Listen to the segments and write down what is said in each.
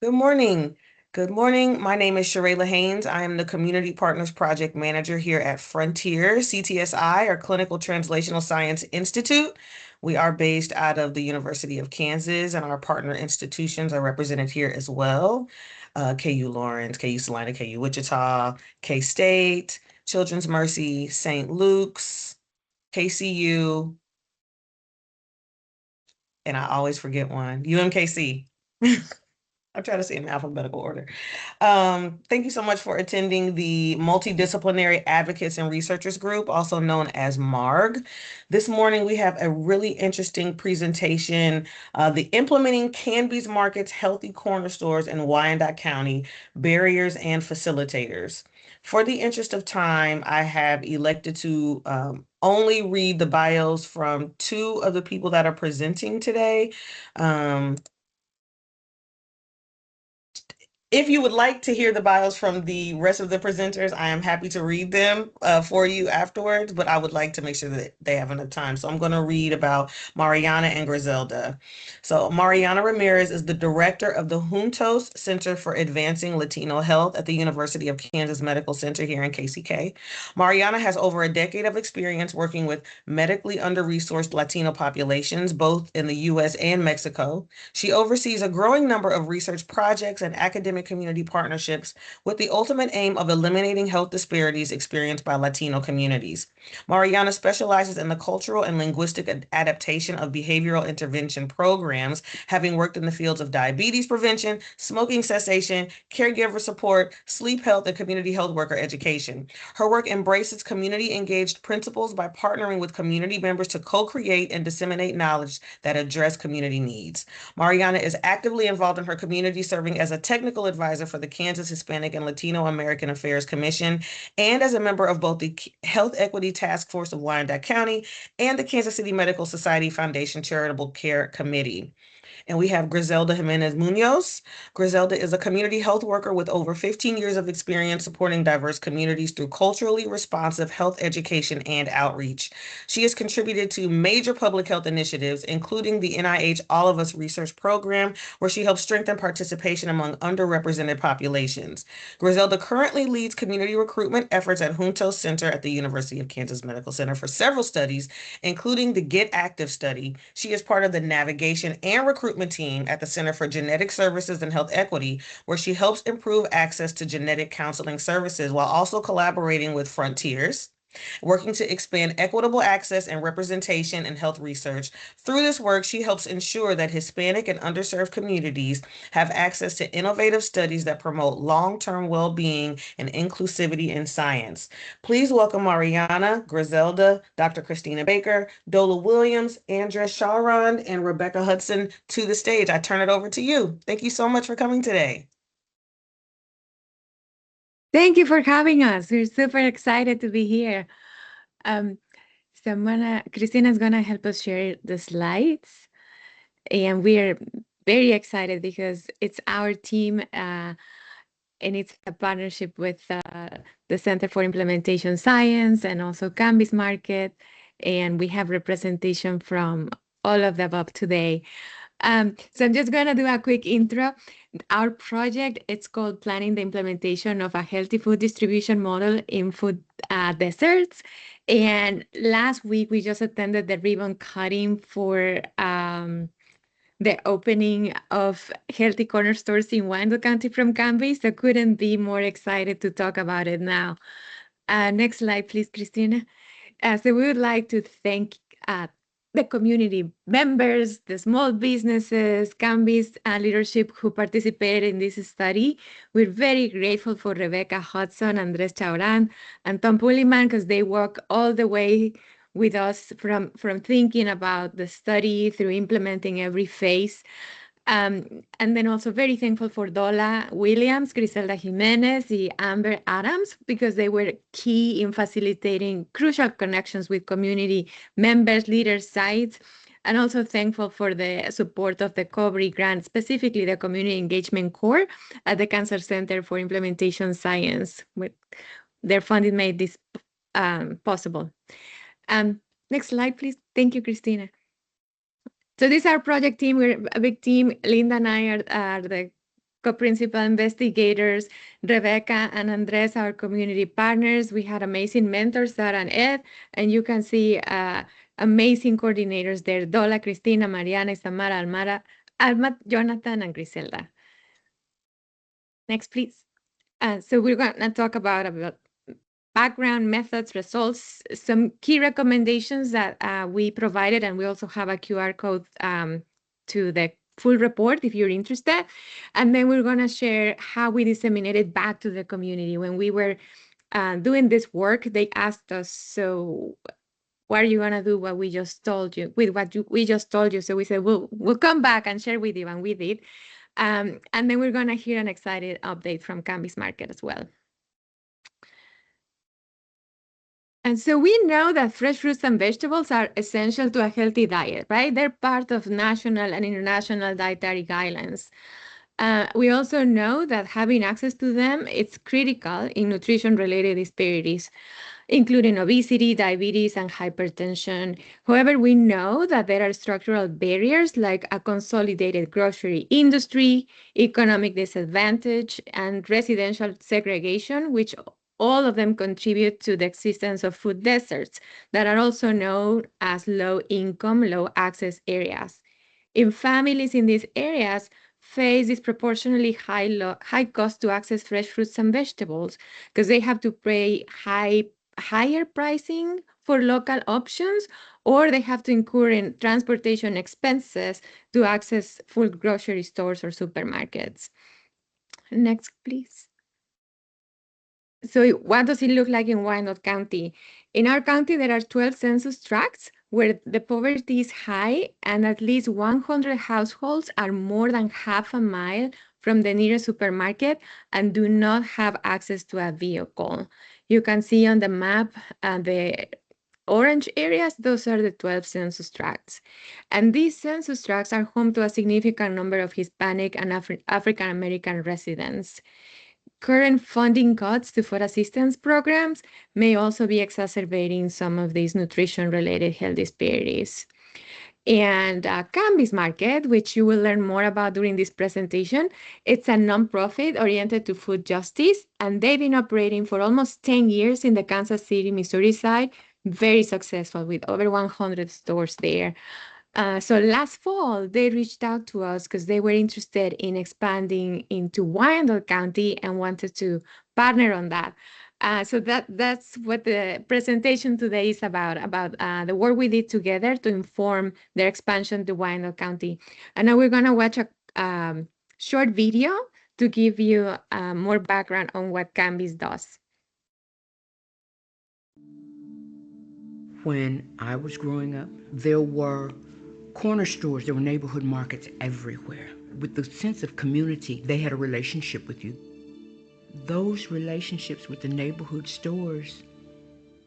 Good morning. Good morning. My name is Sharayla Haynes. I am the Community Partners Project Manager here at Frontier CTSI, or Clinical Translational Science Institute. We are based out of the University of Kansas, and our partner institutions are represented here as well. KU Lawrence, KU Salina, KU Wichita, K-State, Children's Mercy, St. Luke's, KCU, and I always forget one, UMKC. I'm trying to say in alphabetical order. Thank you so much for attending the Multidisciplinary Advocates and Researchers Group, also known as MARG. This morning, we have a really interesting presentation, the Implementing Kanbe's Markets Healthy Corner Stores in Wyandotte County, Barriers and Facilitators. For the interest of time, I have elected to only read the bios from two of the people that are presenting today. Um, If you would like to hear the bios from the rest of the presenters, I am happy to read them for you afterwards, but I would like to make sure that they have enough time. So I'm going to read about Mariana and Griselda. So Mariana Ramirez is the director of the Juntos Center for Advancing Latino Health at the University of Kansas Medical Center here in KCK. Mariana has over a decade of experience working with medically under-resourced Latino populations, both in the U.S. and Mexico. She oversees a growing number of research projects and academic community partnerships with the ultimate aim of eliminating health disparities experienced by Latino communities. Mariana specializes in the cultural and linguistic adaptation of behavioral intervention programs, having worked in the fields of diabetes prevention, smoking cessation, caregiver support, sleep health, and community health worker education. Her work embraces community-engaged principles by partnering with community members to co-create and disseminate knowledge that address community needs. Mariana is actively involved in her community, serving as a technical advisor for the Kansas Hispanic and Latino American Affairs Commission, and as a member of both the Health Equity Task Force of Wyandotte County and the Kansas City Medical Society Foundation Charitable Care Committee. And we have Griselda Jimenez Munoz. Griselda is a community health worker with over 15 years of experience supporting diverse communities through culturally responsive health education and outreach. She has contributed to major public health initiatives, including the NIH All of Us Research Program, where she helps strengthen participation among underrepresented populations. Griselda currently leads community recruitment efforts at Juntos Center at the University of Kansas Medical Center for several studies, including the Get Active study. She is part of the navigation and recruitment team at the Center for Genetic Services and Health Equity, where she helps improve access to genetic counseling services while also collaborating with Frontiers, working to expand equitable access and representation in health research. Through this work, she helps ensure that Hispanic and underserved communities have access to innovative studies that promote long-term well-being and inclusivity in science. Please welcome Mariana, Griselda, Dr. Christina Baker, Dola Williams, Andres Chaurand, and Rebecca Hutson to the stage. I turn it over to you. Thank you so much for coming today. Thank you for having us. We're super excited to be here. Um, so Christina is gonna help us share the slides, and we're very excited because it's our team, and it's a partnership with the Center for Implementation Science and also Canvas Market, and we have representation from all of the above today. So I'm just gonna do a quick intro. Our project, it's called Planning the Implementation of a Healthy Food Distribution Model in Food Deserts. And last week, we just attended the ribbon cutting for the opening of Healthy Corner Stores in Wyandotte County from Canby. So couldn't be more excited to talk about it now. Next slide, please, Christina. So we would like to thank uh, the community members, the small businesses, Canby's leadership who participated in this study. We're very grateful for Rebecca Hutson, Andres Chaurand, and Tom Puliman because they work all the way with us from thinking about the study through implementing every phase. And then also very thankful for Dola Williams, Griselda Jimenez, and Amber Adams, because they were key in facilitating crucial connections with community members, leaders, sites, and also thankful for the support of the COBRI grant, specifically the Community Engagement Core at the Cancer Center for Implementation Science. With their funding made this possible. Next slide, please. Thank you, Christina. So this is our project team. We're a big team. Linda and I are the co-principal investigators, Rebecca and Andres, our community partners. We had amazing mentors, Sarah and Ed, and you can see amazing coordinators there, Dola, Christina, Mariana, Isamara, Alma, Jonathan, and Griselda. Next, please. So we're going to talk about background, methods, results, some key recommendations that we provided, and we also have a QR code to the full report if you're interested. And then we're going to share how we disseminated back to the community. When we were doing this work, they asked us, so what are you going to do what we just told you, with what we just told you? So we said, we'll come back and share with you, and we did. And then we're going to hear an excited update from Kanbe's market as well. And so we know that fresh fruits and vegetables are essential to a healthy diet, right? They're part of national and international dietary guidelines. We also know that having access to them is critical in nutrition-related disparities, including obesity, diabetes, and hypertension. However, we know that there are structural barriers like a consolidated grocery industry, economic disadvantage, and residential segregation, which all of them contribute to the existence of food deserts that are also known as low-income, low-access areas. In families in these areas, face disproportionately high cost to access fresh fruits and vegetables because they have to pay higher pricing for local options, or they have to incur in transportation expenses to access full grocery stores or supermarkets. Next, please. So what does it look like in Wyandotte County? In our county, there are 12 census tracts where the poverty is high, and at least 100 households are more than half a mile from the nearest supermarket and do not have access to a vehicle. You can see on the map the orange areas, those are the 12 census tracts. And these census tracts are home to a significant number of Hispanic and African American residents. Current funding cuts to food assistance programs may also be exacerbating some of these nutrition-related health disparities. And Kanbe's Market, which you will learn more about during this presentation, it's a nonprofit oriented to food justice, and they've been operating for almost 10 years in the Kansas City, Missouri side, very successful with over 100 stores there. So last fall, they reached out to us because they were interested in expanding into Wyandotte County and wanted to partner on that. So that's what the presentation today is about the work we did together to inform their expansion to Wyandotte County. And now we're going to watch a short video to give you more background on what Kanbe's does. When I was growing up, there were corner stores, there were neighborhood markets everywhere. With the sense of community, they had a relationship with you. Those relationships with the neighborhood stores,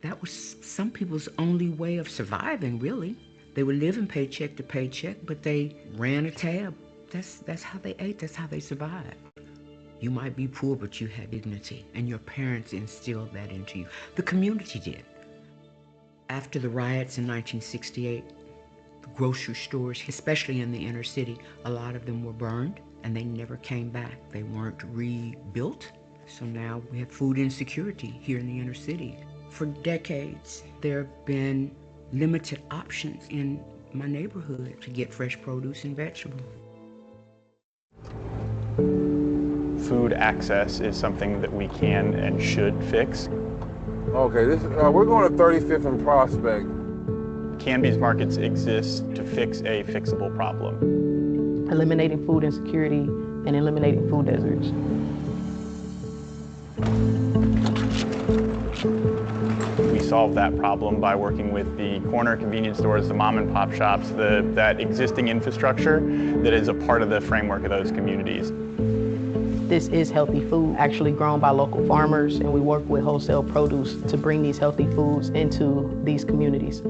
that was some people's only way of surviving, really. They were living paycheck to paycheck, but they ran a tab. That's how they ate, that's how they survived. You might be poor, but you had dignity, and your parents instilled that into you. The community did. After the riots in 1968, the grocery stores, especially in the inner city, a lot of them were burned and they never came back. They weren't rebuilt. So now we have food insecurity here in the inner city. For decades, there have been limited options in my neighborhood to get fresh produce and vegetables. Food access is something that we can and should fix. Okay, we're going to 35th and Prospect. Kanbe's markets exist to fix a fixable problem. Eliminating food insecurity and eliminating food deserts. We solve that problem by working with the corner convenience stores, the mom and pop shops, that existing infrastructure that is a part of the framework of those communities. This is healthy food, actually grown by local farmers, and we work with wholesale produce to bring these healthy foods into these communities.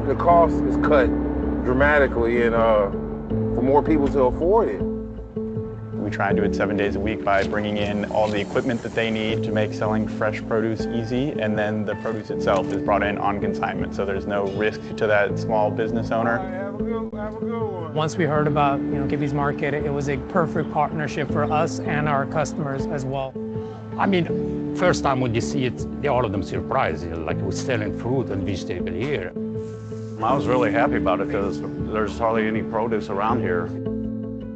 The cost is cut dramatically, and for more people to afford it. We try and do it 7 days a week by bringing in all the equipment that they need to make selling fresh produce easy, and then the produce itself is brought in on consignment, so there's no risk to that small business owner. Have a good one. Once we heard about Kanbe's Market, it was a perfect partnership for us and our customers as well. I mean, first time when you see it, all of them surprised, like we're selling fruit and vegetable here. I was really happy about it because there's hardly any produce around here.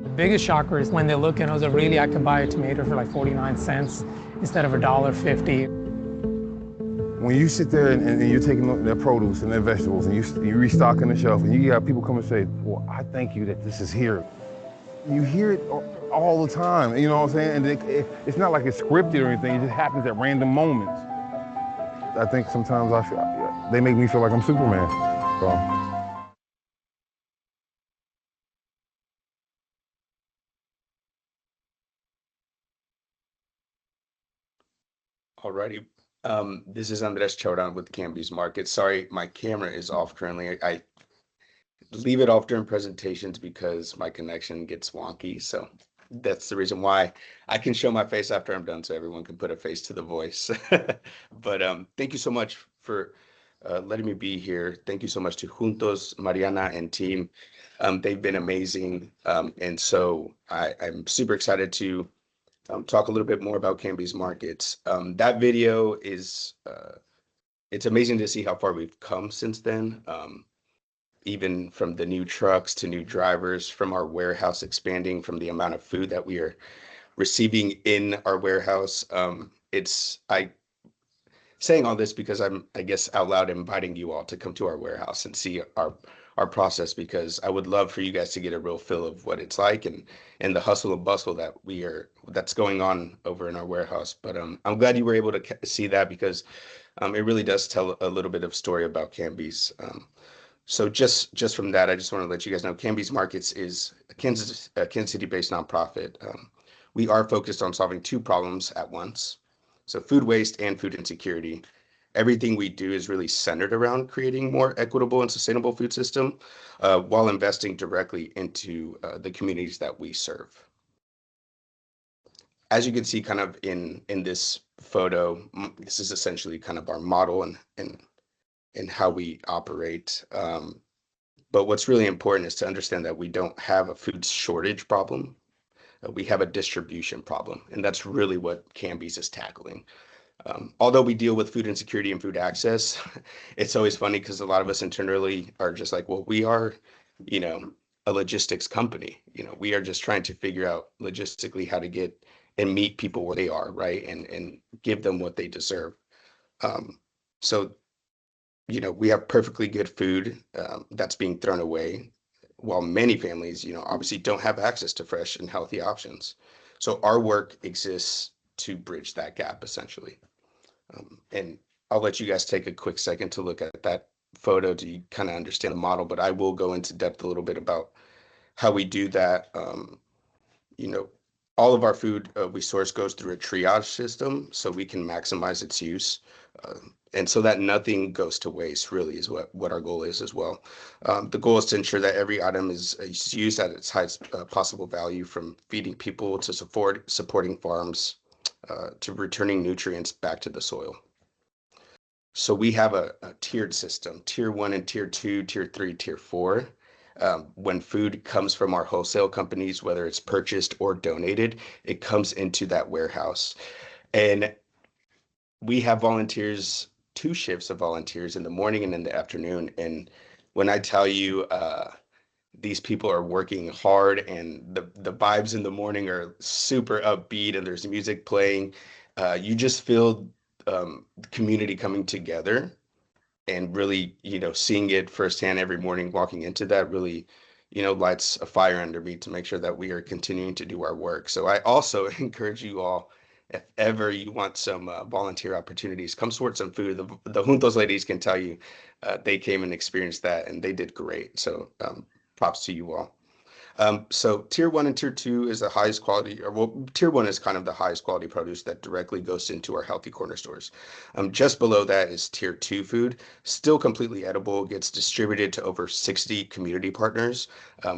The biggest shocker is when they look and it was really, I could buy a tomato for like 49 cents instead of $1.50. When you sit there and you're taking their produce and their vegetables and you're restocking the shelf and you got people come and say, well, I thank you that this is here. You hear it all the time, you know what I'm saying? And it's not like it's scripted or anything, it just happens at random moments. I think sometimes they make me feel like I'm Superman. So. Alrighty. This is Andres Chaurand with Kanbe's Market. Sorry, my camera is off currently. I leave it off during presentations because my connection gets wonky. So that's the reason why I can show my face after I'm done so everyone can put a face to the voice. But thank you so much for letting me be here. Thank you so much to Juntos, Mariana, and team. They've been amazing. And so I'm super excited to talk a little bit more about Kanbe's Markets. That video is, it's amazing to see how far we've come since then. Even from the new trucks to new drivers, from our warehouse expanding, from the amount of food that we are receiving in our warehouse. Saying all this because I'm, I guess, out loud inviting you all to come to our warehouse and see our process, because I would love for you guys to get a real feel of what it's like and the hustle and bustle that's going on over in our warehouse. But I'm glad you were able to see that, because it really does tell a little bit of story about Kanbe's. So just from that, I just want to let you guys know Kanbe's Markets is a Kansas City-based nonprofit. We are focused on solving two problems at once. So food waste and food insecurity. Everything we do is really centered around creating more equitable and sustainable food system while investing directly into the communities that we serve. As you can see kind of in this photo, this is essentially kind of our model and how we operate. But what's really important is to understand that we don't have a food shortage problem. We have a distribution problem, and that's really what Kanbe's is tackling. Although we deal with food insecurity and food access, it's always funny because a lot of us internally are just like, well, we are, a logistics company. We are just trying to figure out logistically how to get and meet people where they are, right? And give them what they deserve. So, we have perfectly good food that's being thrown away, while many families, obviously don't have access to fresh and healthy options. So our work exists to bridge that gap, essentially. And I'll let you guys take a quick second to look at that photo to kind of understand the model, but I will go into depth a little bit about how we do that. All of our food we source goes through a triage system so we can maximize its use. And so that nothing goes to waste really is what our goal is as well. The goal is to ensure that every item is used at its highest possible value, from feeding people to supporting farms to returning nutrients back to the soil. So we have a tiered system, tier 1 and tier 2, tier 3, tier 4. When food comes from our wholesale companies, whether it's purchased or donated, it comes into that warehouse. And we have volunteers, 2 shifts of volunteers in the morning and in the afternoon. And when I tell you these people are working hard and the vibes in the morning are super upbeat and there's music playing, you just feel the community coming together. And really, seeing it firsthand every morning, walking into that really, lights a fire under me to make sure that we are continuing to do our work. So I also encourage you all, if ever you want some volunteer opportunities, come support some food. The Juntos ladies can tell you they came and experienced that and they did great. So props to you all. So tier 1 and tier 2 is the highest quality, or well, tier 1 is kind of the highest quality produce that directly goes into our healthy corner stores. Just below that is tier 2 food, still completely edible, gets distributed to over 60 community partners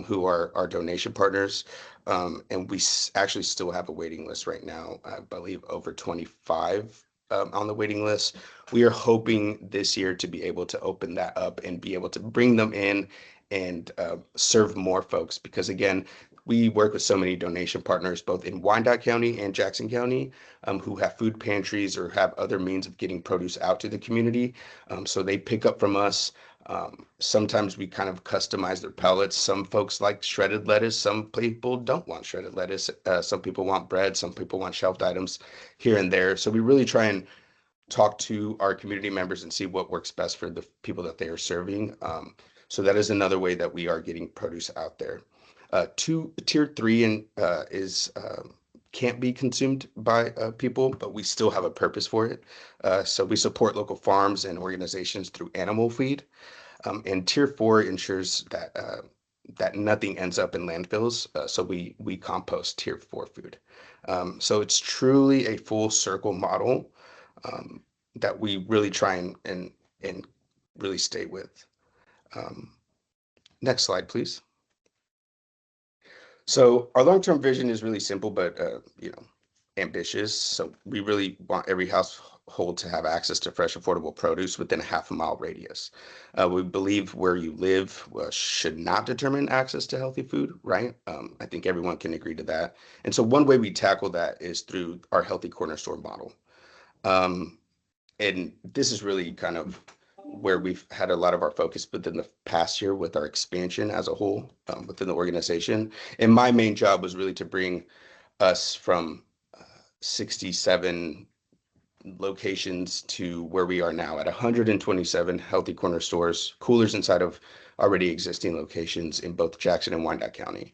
who are our donation partners. And we actually still have a waiting list right now, I believe over 25 on the waiting list. We are hoping this year to be able to open that up and be able to bring them in and serve more folks, because again, we work with so many donation partners both in Wyandotte County and Jackson County who have food pantries or have other means of getting produce out to the community. So they pick up from us. Sometimes we kind of customize their pallets. Some folks like shredded lettuce. Some people don't want shredded lettuce. Some people want bread. Some people want shelved items here and there. So we really try and talk to our community members and see what works best for the people that they are serving. So that is another way that we are getting produce out there. Tier 3 is can't be consumed by people, but we still have a purpose for it. So we support local farms and organizations through animal feed. And tier 4 ensures that that nothing ends up in landfills. So we compost tier 4 food. So it's truly a full circle model that we really try and really stay with. Next slide, please. So our long-term vision is really simple, but ambitious. So we really want every household to have access to fresh, affordable produce within a half-a-mile radius. We believe where you live should not determine access to healthy food, right? I think everyone can agree to that. And so one way we tackle that is through our healthy corner store model. And this is really kind of where we've had a lot of our focus within the past year with our expansion as a whole within the organization. And my main job was really to bring us from 67 locations to where we are now at 127 healthy corner stores, coolers inside of already existing locations in both Jackson and Wyandotte County.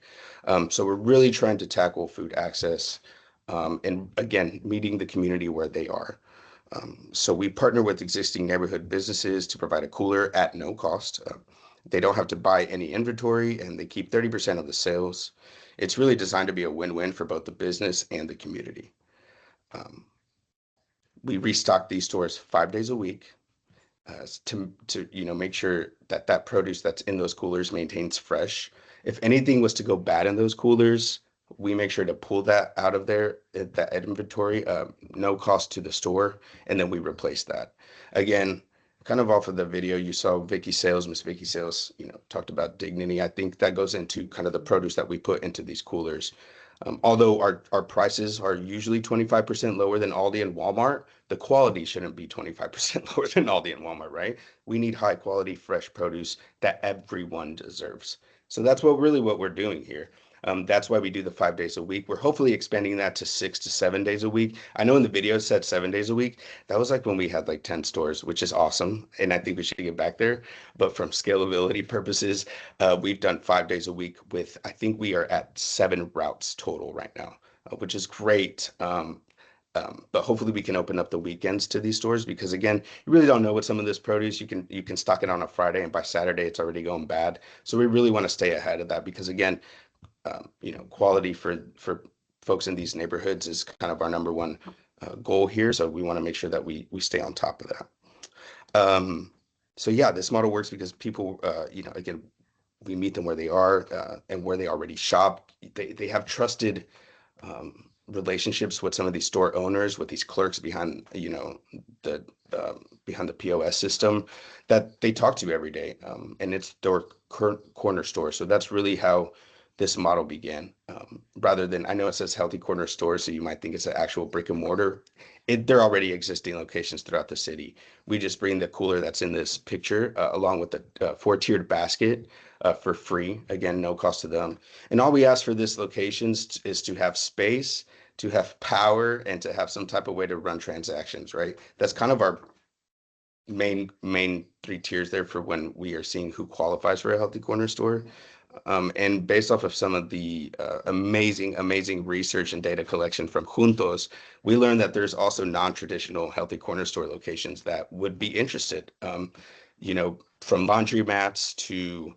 So we're really trying to tackle food access and again, meeting the community where they are. So we partner with existing neighborhood businesses to provide a cooler at no cost. They don't have to buy any inventory and they keep 30% of the sales. It's really designed to be a win-win for both the business and the community. We restock these stores 5 days a week to make sure that that produce that's in those coolers maintains fresh. If anything was to go bad in those coolers, we make sure to pull that out of there, that inventory, no cost to the store, and then we replace that. Again, kind of off of the video, you saw Miss Vicky Sales, talked about dignity. I think that goes into kind of the produce that we put into these coolers. Although our prices are usually 25% lower than Aldi and Walmart, the quality shouldn't be 25% lower than Aldi and Walmart, right? We need high quality, fresh produce that everyone deserves. So that's what we're doing here. That's why we do the 5 days a week. We're hopefully expanding that to 6 to 7 days a week. I know in the video it said 7 days a week. That was like when we had like 10 stores, which is awesome. And I think we should get back there. But from scalability purposes, we've done 5 days a week with, I think we are at 7 routes total right now, which is great. But hopefully we can open up the weekends to these stores because again, you really don't know what some of this produce, you can stock it on a Friday and by Saturday it's already going bad. So we really want to stay ahead of that because again, quality for folks in these neighborhoods is kind of our number one goal here. So we want to make sure that we stay on top of that. So yeah, this model works because people, again, we meet them where they are and where they already shop. They have trusted relationships with some of these store owners, with these clerks behind, behind the POS system that they talk to every day. And it's their corner store. So that's really how this model began. Rather than, I know it says healthy corner store, so you might think it's an actual brick and mortar. They're already existing locations throughout the city. We just bring the cooler that's in this picture along with the 4-tiered basket for free. Again, no cost to them. And all we ask for this locations is to have space, to have power, and to have some type of way to run transactions, right? That's kind of our main 3 tiers there for when we are seeing who qualifies for a healthy corner store. And based off of some of the amazing research and data collection from Juntos, we learned that there's also non-traditional healthy corner store locations that would be interested, from laundromats to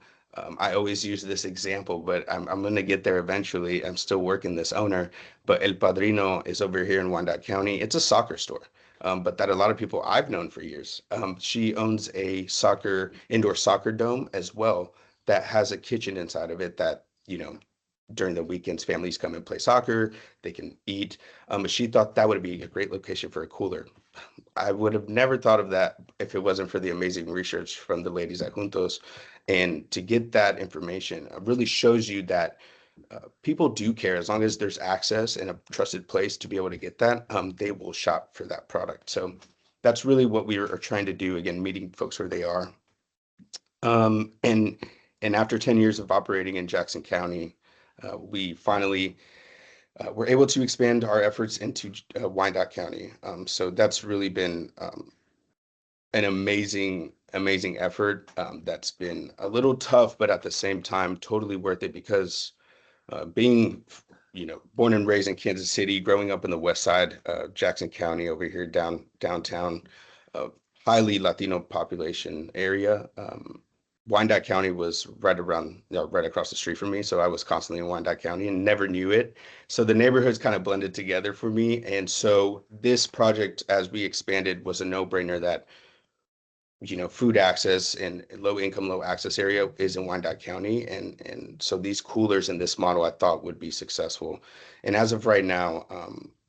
I always use this example, but I'm going to get there eventually. I'm still working this owner, but El Padrino is over here in Wyandotte County. It's a soccer store, but that a lot of people I've known for years. She owns a indoor soccer dome as well that has a kitchen inside of it that, during the weekends, families come and play soccer, they can eat. But she thought that would be a great location for a cooler. I would have never thought of that if it wasn't for the amazing research from the ladies at Juntos. And to get that information really shows you that people do care. As long as there's access and a trusted place to be able to get that, they will shop for that product. So that's really what we are trying to do. Again, meeting folks where they are. And after 10 years of operating in Jackson County, we finally were able to expand our efforts into Wyandotte County. So that's really been an amazing effort that's been a little tough, but at the same time, totally worth it because being, born and raised in Kansas City, growing up in the west side, Jackson County over here downtown, highly Latino population area. Wyandotte County was right across the street from me. So I was constantly in Wyandotte County and never knew it. So the neighborhoods kind of blended together for me. And so this project, as we expanded, was a no-brainer that, food access and low income, low access area is in Wyandotte County. And so these coolers in this model I thought would be successful. And as of right now,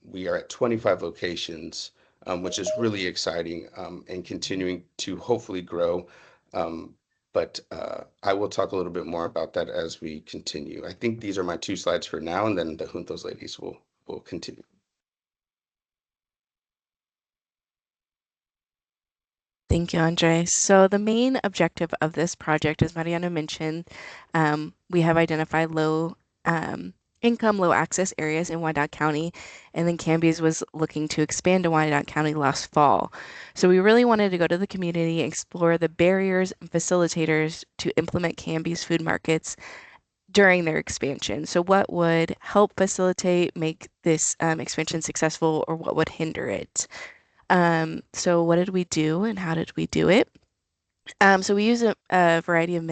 we are at 25 locations, which is really exciting, and continuing to hopefully grow. But I will talk a little bit more about that as we continue. I think these are my 2 slides for now, and then the Juntos ladies will continue. Thank you, Andre. So the main objective of this project, as Mariana mentioned, we have identified low income, low access areas in Wyandotte County, and then Kanbe's was looking to expand to Wyandotte County last fall. So we really wanted to go to the community, explore the barriers and facilitators to implement Kanbe's food markets during their expansion. So what would help facilitate, make this expansion successful, or what would hinder it? So what did we do and how did we do it? So we use a variety of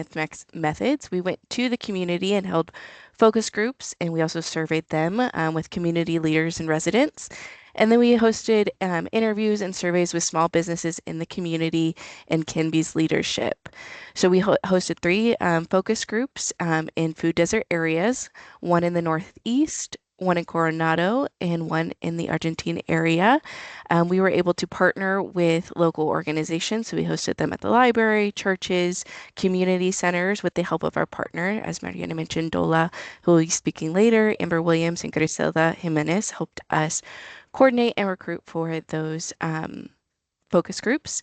methods. We went to the community and held focus groups, and we also surveyed them with community leaders and residents. And then we hosted interviews and surveys with small businesses in the community and Kanbe's leadership. So we hosted 3 focus groups in food desert areas, one in the Northeast, one in Coronado, and one in the Argentine area. We were able to partner with local organizations. So we hosted them at the library, churches, community centers with the help of our partner, as Mariana mentioned, Dola, who will be speaking later. Amber Williams and Griselda Jimenez helped us coordinate and recruit for those focus groups.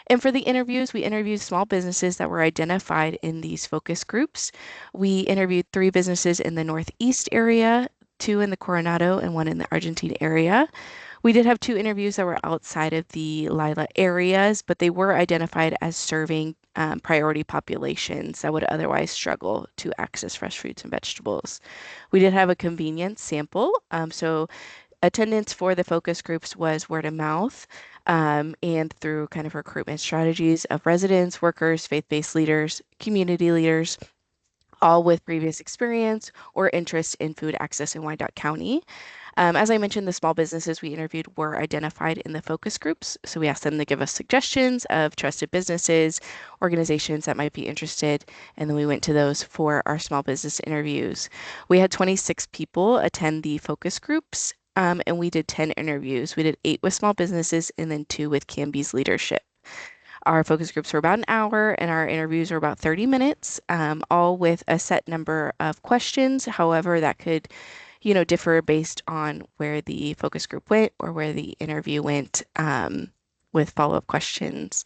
And for the interviews, we interviewed small businesses that were identified in these focus groups. We interviewed 3 businesses in the Northeast area, 2 in the Coronado, and 1 in the Argentine area. We did have 2 interviews that were outside of the Lila areas, but they were identified as serving priority populations that would otherwise struggle to access fresh fruits and vegetables. We did have a convenience sample. So attendance for the focus groups was word of mouth, and through kind of recruitment strategies of residents, workers, faith-based leaders, community leaders, all with previous experience or interest in food access in Wyandotte County. As I mentioned, the small businesses we interviewed were identified in the focus groups. So we asked them to give us suggestions of trusted businesses, organizations that might be interested, and then we went to those for our small business interviews. We had 26 people attend the focus groups, and we did 10 interviews. We did 8 with small businesses and then 2 with Kanbe's leadership. Our focus groups were about an hour and our interviews were about 30 minutes, all with a set number of questions. However, that could, differ based on where the focus group went or where the interview went, with follow-up questions.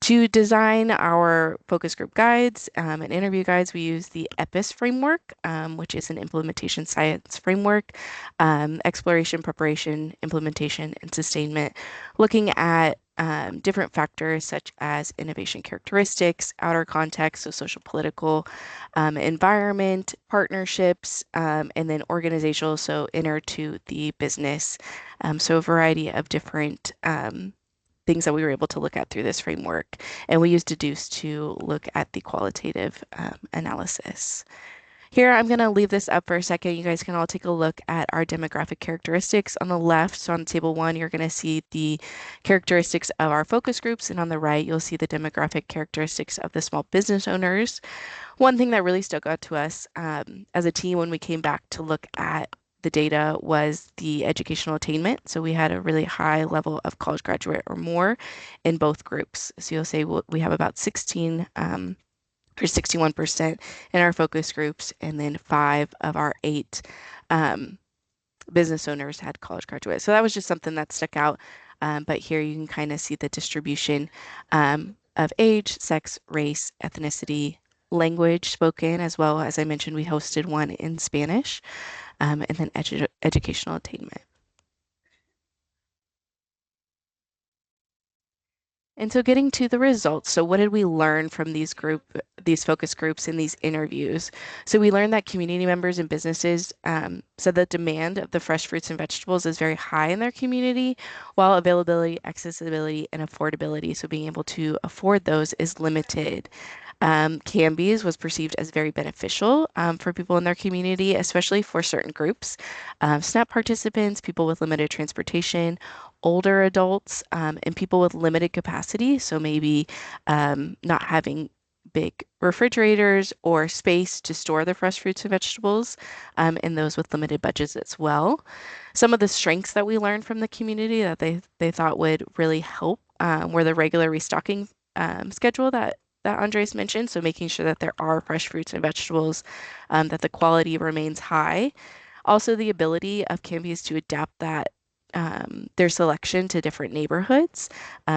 To design our focus group guides and interview guides, we use the EPIS framework, which is an implementation science framework, exploration, preparation, implementation, and sustainment, looking at different factors such as innovation characteristics, outer context, so social political, environment, partnerships, and then organizational, so inner to the business. So a variety of different things that we were able to look at through this framework. And we used deduce to look at the qualitative analysis. Here, I'm going to leave this up for a second. You guys can all take a look at our demographic characteristics on the left. So on table 1, you're going to see the characteristics of our focus groups. And on the right, you'll see the demographic characteristics of the small business owners. One thing that really stuck out to us as a team when we came back to look at the data was the educational attainment. So we had a really high level of college graduate or more in both groups. So you'll say we have about 16 or 61% in our focus groups, and then 5 of our 8 business owners had college graduates. So that was just something that stuck out. But here you can kind of see the distribution of age, sex, race, ethnicity, language spoken, as well as I mentioned, we hosted one in Spanish, and then educational attainment. And so getting to the results, so what did we learn from these focus groups and these interviews? So we learned that community members and businesses said that demand of the fresh fruits and vegetables is very high in their community, while availability, accessibility, and affordability, so being able to afford those, is limited. Kanbe's was perceived as very beneficial for people in their community, especially for certain groups. SNAP participants, people with limited transportation, older adults, and people with limited capacity, so maybe not having big refrigerators or space to store the fresh fruits and vegetables, and those with limited budgets as well. Some of the strengths that we learned from the community that they thought would really help were the regular restocking schedule that Andres mentioned, so making sure that there are fresh fruits and vegetables, that the quality remains high. Also, the ability of Kanbe's to adapt that their selection to different neighborhoods.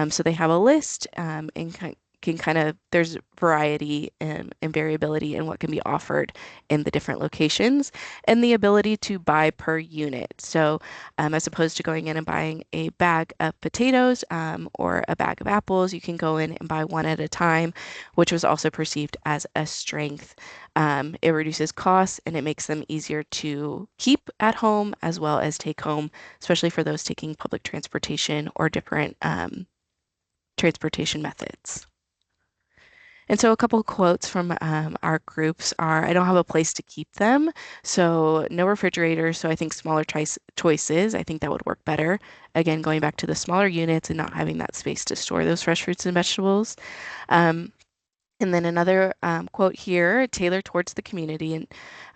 So they have a list and can kind of, there's variety and variability in what can be offered in the different locations, and the ability to buy per unit. So as opposed to going in and buying a bag of potatoes or a bag of apples, you can go in and buy one at a time, which was also perceived as a strength. It reduces costs and it makes them easier to keep at home as well as take home, especially for those taking public transportation or different transportation methods. And so a couple quotes from our groups are, I don't have a place to keep them, so no refrigerator, so I think smaller choices, I think that would work better. Again, going back to the smaller units and not having that space to store those fresh fruits and vegetables. And then another quote here, tailored towards the community,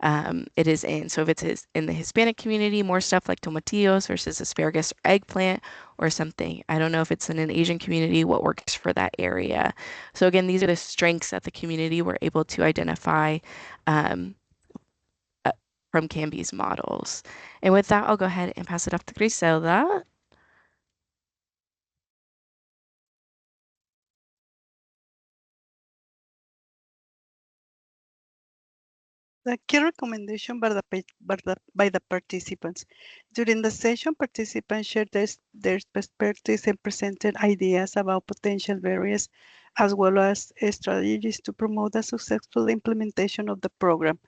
and it is in, so if it's in the Hispanic community, more stuff like tomatillos versus asparagus or eggplant or something. I don't know if it's in an Asian community, what works for that area. So again, these are the strengths that the community were able to identify from Kanbe's models. And with that, I'll go ahead and pass it off to Griselda. The key recommendation by the participants. During the session, participants shared their perspectives and presented ideas about potential barriers, as well as strategies to promote the successful implementation of the program.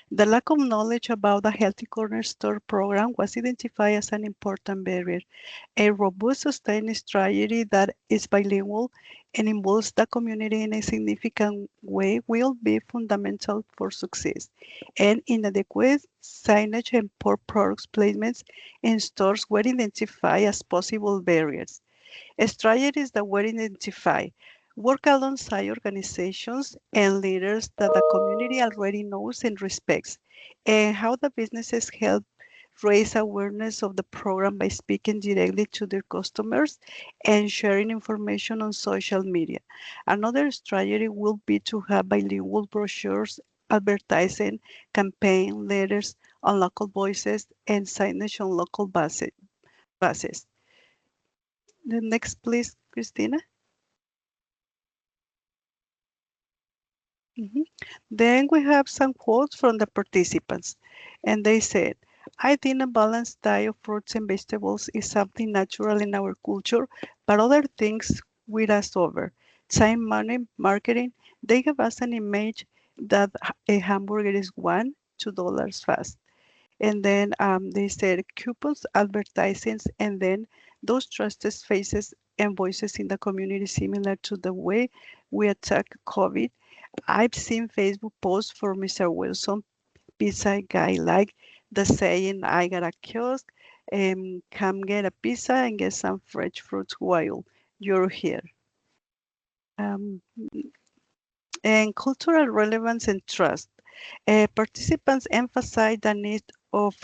The lack of knowledge about the Healthy Corner Store program was identified as an important barrier. A robust, sustained strategy that is bilingual and involves the community in a significant way will be fundamental for success. And inadequate signage and poor product placements in stores were identified as possible barriers. Strategies that were identified work alongside organizations and leaders that the community already knows and respects, and how the businesses help raise awareness of the program by speaking directly to their customers and sharing information on social media. Another strategy will be to have bilingual brochures, advertising, campaign letters on local voices, and signage on local bases. The next, please, Christina. Then we have some quotes from the participants, and they said, I think a balanced diet of fruits and vegetables is something natural in our culture, but other things with us over. Time, money, marketing, they give us an image that a hamburger is $1, $2 fast. And then they said coupons, advertisings, and then those trusted faces and voices in the community similar to the way we attack COVID. I've seen Facebook posts for Mr. Wilson pizza guy, like the saying, I got a kiosk, come get a pizza and get some fresh fruits while you're here. Um, and cultural relevance and trust. Participants emphasize the need of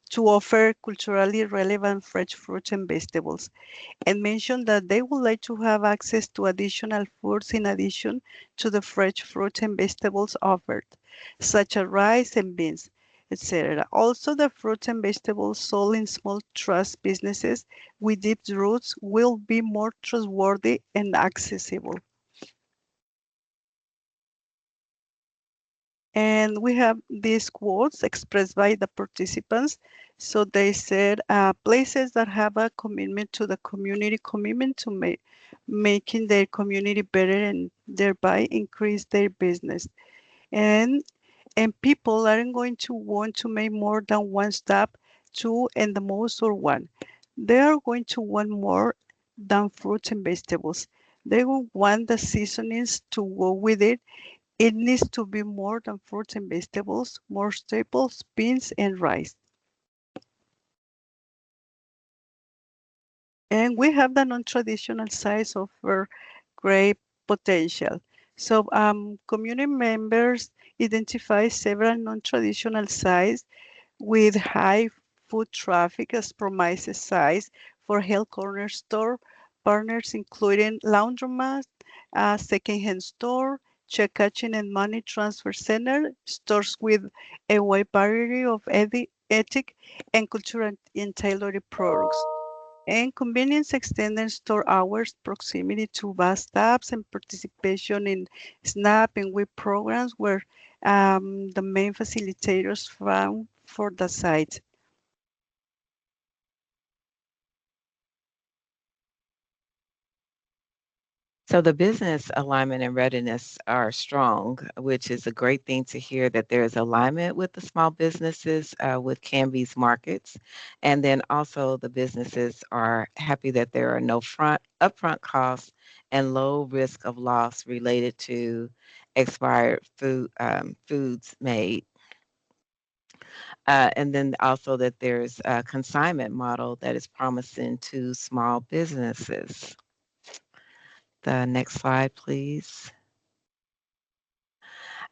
to offer culturally relevant fresh fruits and vegetables, and mention that they would like to have access to additional foods in addition to the fresh fruits and vegetables offered, such as rice and beans, etc. Also, the fruits and vegetables sold in small trust businesses with deep roots will be more trustworthy and accessible. And we have these quotes expressed by the participants. So they said, places that have a commitment to the community, commitment to making their community better and thereby increase their business. And people aren't going to want to make more than one stop, two and the most or one. They are going to want more than fruits and vegetables. They will want the seasonings to go with it. It needs to be more than fruits and vegetables, more staples, beans, and rice. And we have the non-traditional size offer great potential. So community members identify several non-traditional sites with high foot traffic as promised size for health corner store partners, including laundromat, secondhand store, check cashing and money transfer center, stores with a wide variety of ethic and cultural and tailored products. And convenience extended store hours, proximity to bus stops, and participation in SNAP and WIC programs were the main facilitators found for the site. So the business alignment and readiness are strong, which is a great thing to hear that there is alignment with the small businesses with Kanbe's markets. And then also the businesses are happy that there are no upfront costs and low risk of loss related to expired foods made. And then also that there's a consignment model that is promising to small businesses. The next slide, please.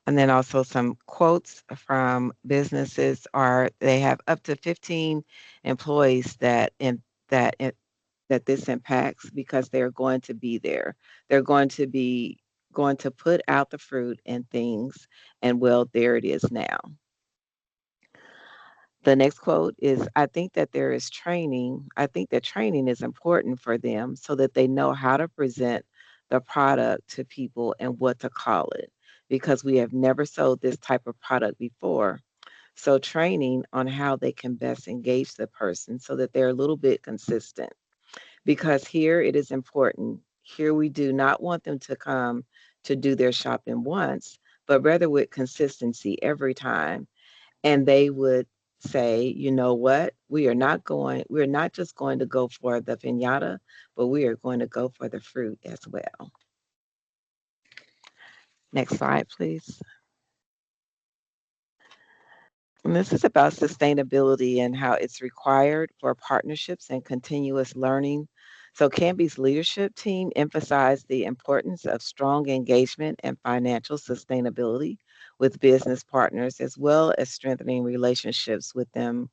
And then also some quotes from businesses are they have up to 15 employees that this impacts because they're going to be there. They're going to put out the fruit and things, and well, there it is now. The next quote is, I think that there is training. I think that training is important for them so that they know how to present the product to people and what to call it, because we have never sold this type of product before. So training on how they can best engage the person so that they're a little bit consistent. Because here it is important. Here we do not want them to come to do their shopping once, but rather with consistency every time. And they would say, you know what, we're not just going to go for the piñata, but we are going to go for the fruit as well. Next slide, please. And this is about sustainability and how it's required for partnerships and continuous learning. So Kanbe's leadership team emphasized the importance of strong engagement and financial sustainability with business partners, as well as strengthening relationships with them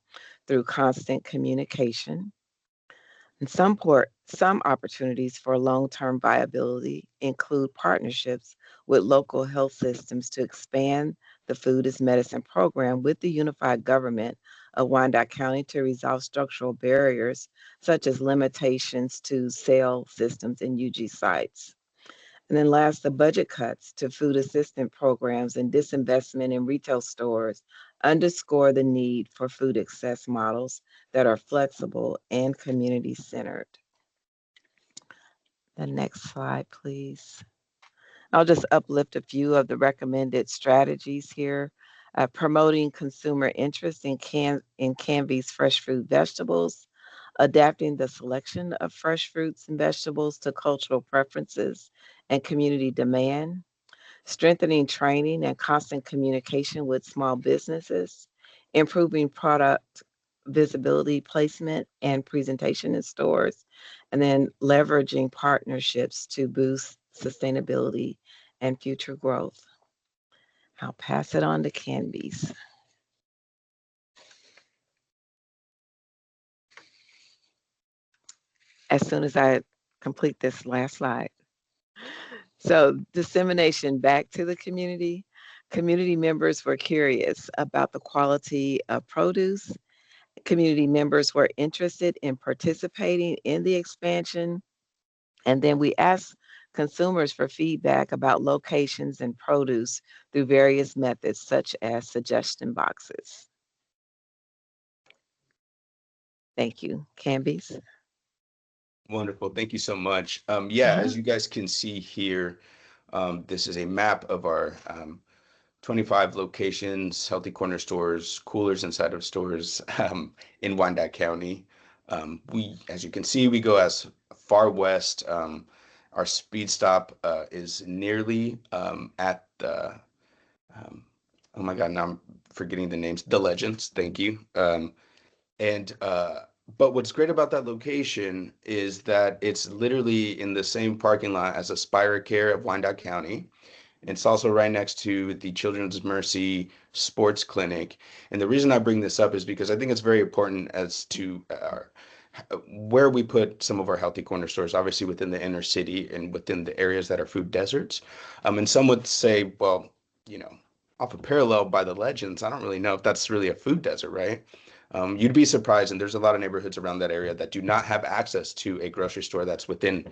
through constant communication. And some opportunities for long-term viability include partnerships with local health systems to expand the Food is Medicine program with the unified government of Wyandotte County to resolve structural barriers such as limitations to cell systems in UG sites. And then last, the budget cuts to food assistance programs and disinvestment in retail stores underscore the need for food access models that are flexible and community-centered. The next slide, please. I'll just uplift a few of the recommended strategies here. Promoting consumer interest in Kanbe's fresh fruit vegetables, adapting the selection of fresh fruits and vegetables to cultural preferences and community demand, strengthening training and constant communication with small businesses, improving product visibility, placement, and presentation in stores, and then leveraging partnerships to boost sustainability and future growth. I'll pass it on to Candice. As soon as I complete this last slide. So dissemination back to the community. Community members were curious about the quality of produce. Community members were interested in participating in the expansion. And then we asked consumers for feedback about locations and produce through various methods, such as suggestion boxes. Thank you. Candice. Wonderful. Thank you so much. Yeah, as you guys can see here, this is a map of our 25 locations, healthy corner stores, coolers inside of stores in Wyandotte County. As you can see, we go as far west. Our speed stop is nearly at the, oh my God, now I'm forgetting the names, the Legends. Thank you. But what's great about that location is that it's literally in the same parking lot as Aspire Care of Wyandotte County. It's also right next to the Children's Mercy Sports Clinic. And the reason I bring this up is because I think it's very important as to where we put some of our healthy corner stores, obviously within the inner city and within the areas that are food deserts. And some would say, well, off a parallel by the Legends, I don't really know if that's really a food desert, right? You'd be surprised, and there's a lot of neighborhoods around that area that do not have access to a grocery store that's within